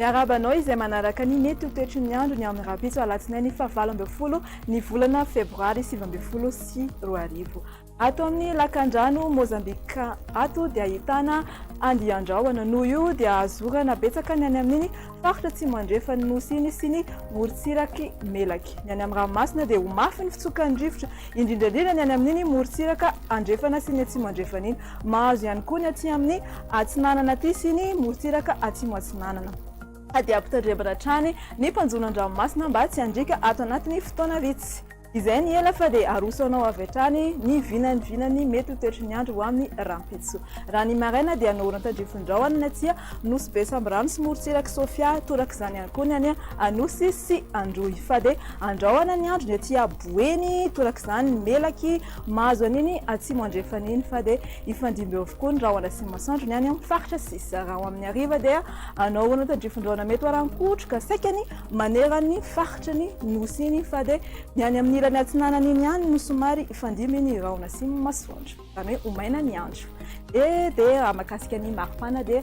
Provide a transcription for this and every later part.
Miarabanao izay manaraka ny mety ho toetry ny andro ny amin'ny rapitso alatsinainy fahavalo ambin'ny folo ny volana febroary 2024 sy 2024. Ato amin'ny lakandrano Mozambika ato dia ahitana andian-drahona noho io dia azorana betsaka ny any amin'iny faritra tsy mandrefany nosy iny sy ny morotsiraky melaky. Ny any amin'ny ranomasina dia ho mafy ny fitsokan-drivotra indrindrandrindra ny any amin'iny morotsiraka andrefana sy ny atsimo andrefana iny. Mahazo ihany koa ny aty amin'ny atsinanana aty sy ny morotsiraka atsimo atsinanana. Ady ampitandremana hatrany ny mpanjonan-dranomasina mba tsy handrika ato anatin'ny fotoana vitsy. Izay ny ela fa dia arosanao avy hatrany ny vinany mety ho toetry ny andro ho amin'ny rampitso. Raha ny maraina dia anorana tandrifon-drahona ny atsia nosy be samborano sy morotsiraka Sofia toraka izany ihany koa ny any anosy sy androy. Fa dia andrahoana ny andro ny atsia boeny toraka izany ny melaky mahazo an'iny atsimo andrefana iny fa dia ifandimby eo avokoa ny rahona sy masoandro ny any amin'ny faritra sisa. Raha amin'ny hariva dia anaorana tandrifon-drahona mety ho arankotroka saikany manerany faritra ny nosy iny fa dia ny any amin'ny ilany atsinanana iny ihany no somary ifandimby ny rahona sy masoandro. Izany hoe omaina ny andro. Dia mahakasika ny maripana dia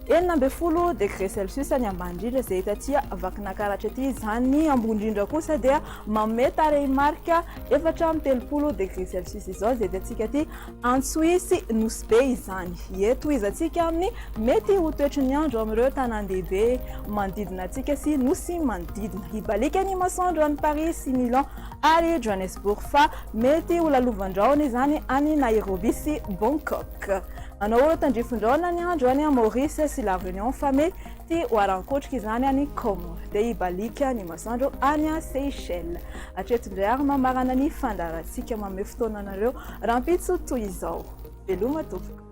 40 degré Celsius ny ambany indrindra izay hitantsika vakina karatra aty. Izany ambony indrindra kosa dia manome tarehimarika 430 degré Celsius izao izay hitantsika aty Antsohisy nosy be izany. Eto izantsika amin'ny mety ho toetry ny andro amin'ireo tanan-dehibe manodidina antsika sy nosy manodidina. Hibalika ny masoandro any Paris sy Milan ary Johannesburg fa mety ho lalovan-drahona izany any Nairobi sy Bangkok. Anaorana tandrifon-drahona ny andro any Maurice sy La Réunion fa mety ho arankotroka izany any Comore. Dia hibalika ny masoandro any Seychelles. Hatreto indray ary mamarana ny fandarantsika manome fotoana anareo rampitso toy izao. Veloma tompoko.